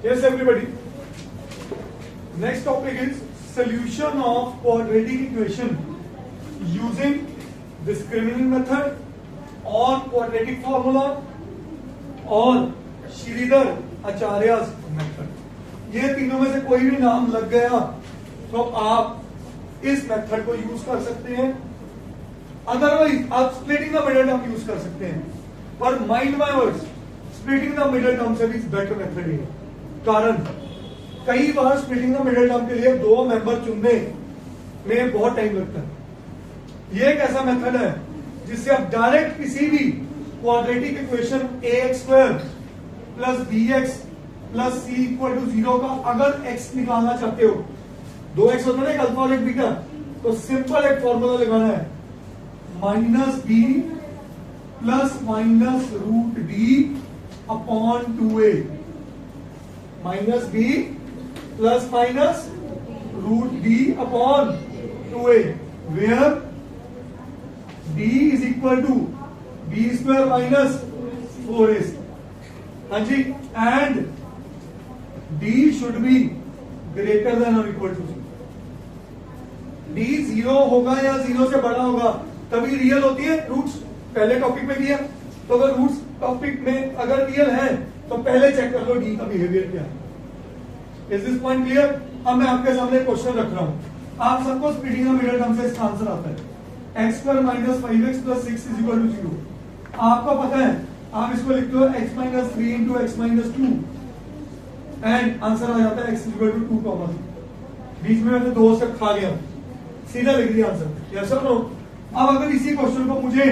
Yes, everybody. Next topic is solution of quadratic equation using discriminant method or quadratic formula और श्रीधर आचार्य method. ये तीनों में से कोई भी नाम लग गया तो आप इस मेथड को यूज कर सकते हैं, अदरवाइज आप splitting the middle term use कर सकते हैं। पर mind my words, splitting the middle term से भी बेटर मेथड है। कारण कई बार स्प्लिटिंग द मिडिल टर्म के लिए दो मेंबर चुनने में बहुत टाइम लगता है। ये एक ऐसा मेथड है जिससे आप डायरेक्ट किसी भी quadratic equation ax² plus bx plus c equal to 0 का अगर x निकालना चाहते हो, दो x होता है ना, एक अल्फा और एक बीटा, तो सिंपल एक फॉर्मूला लगाना है, minus b plus minus root d upon 2a, minus b plus minus root d upon 2a, where d is equal to b square minus 4a। हाँ जी, and d should be greater than और equal to 0। d 0 होगा या 0 से बड़ा होगा तभी real होती है। रूट्स पहले टॉपिक में दिया, तो अगर रूट्स टॉपिक में अगर रियल है तो पहले चेक कर लो d का बिहेवियर क्या है। Is this point clear? अब मैं आपके सामने क्वेश्चन रख रहा हूं, आप सबको स्प्लिटिंग द मिडिल टर्म से इसका आंसर आता है, x² minus 5x plus 6 is equal to 0। आपको पता है, आप इसको लिखते हो x minus 3 into x minus 2 and answer आ जाता है x इक्वल टू 2 कॉमा 3। बीच में मैंने 2 से खा गया, सीधा लिख दिया आंसर। यस और नो? अब अगर इसी क्वेश्चन को मुझे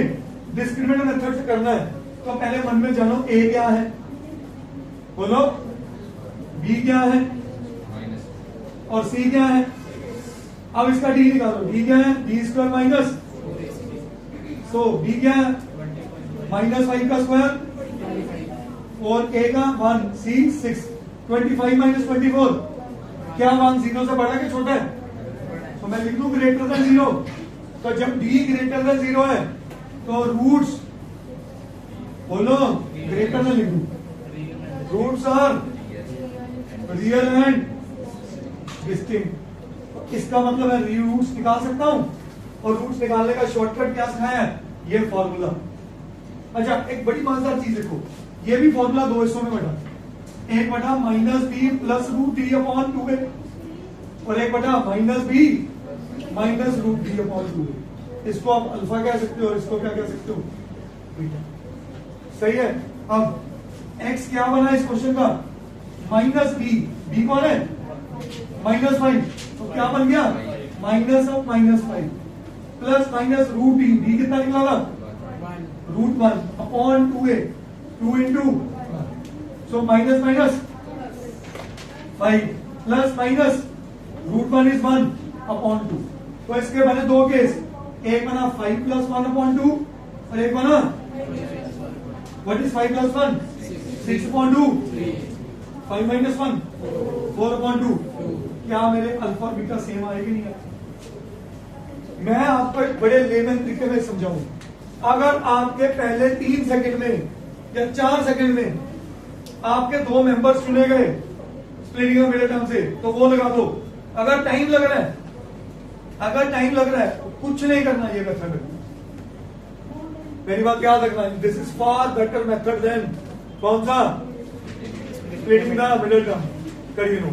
डिस्क्रिमिनेंट मेथड से करना है तो पहले मन में जानो a क्या है, बोलो, b क्या है और c क्या है। अब इसका d निकालो, d क्या है, b स्क्वायर माइनस, सो b क्या है, माइनस 5 का स्क्वायर और a का 1, c 6, 25 माइनस 24, क्या 1 0 से बड़ा कि छोटा है? तो मैं लिख लूं ग्रेटर देन 0। तो जब d ग्रेटर देन 0 है तो रूट्स, बोलो, ग्रेटर देन लिख लूं, roots are real and distinct. इसका मतलब है रूट्स निकाल सकता हूं, और रूट्स निकालने का शॉर्टकट क्या सिखाया है, ये फॉर्मूला। अच्छा, एक बड़ी मजेदार चीज देखो, ये भी फॉर्मूला दो हिस्सों में बटा, एक बटा minus B plus root D upon 2a और एक बटा minus B minus root D upon 2a। इसको आप अल्फा कह सकते हो और इसको क्या कह सकते हो, बीटा। सही है। अब x क्या बना इस क्वेश्चन का, माइनस b कौन है, माइनस 5, तो क्या बन गया, minus of minus 5 plus minus root d कितना निकला, root 1 upon 2a, 2 into, so minus minus 5 plus minus root 1 is 1 upon 2। तो इसके बने दो केस, एक बना 5 प्लस 1 अपॉन 2 और एक बना what is 5 plus 1, 6 upon 2, 5 minus 1, 4 upon 2। क्या मेरे अल्फा और बीटा सेम आएगी नहीं आएगी? मैं आपको एक बड़े लेमन तरीके में समझाऊं, अगर आपके पहले 3 सेकंड में या 4 सेकंड में आपके दो मेंबर्स चुने गए स्प्लिटिंग द मिडिल टर्म से, तो वो लगा दो। अगर टाइम लग रहा है तो कुछ नहीं करना, ये मेथड। मेरी बात याद रखना, this is far better method than कौन सा, स्प्लिटिंग द मिडिल टर्म। करिए नो।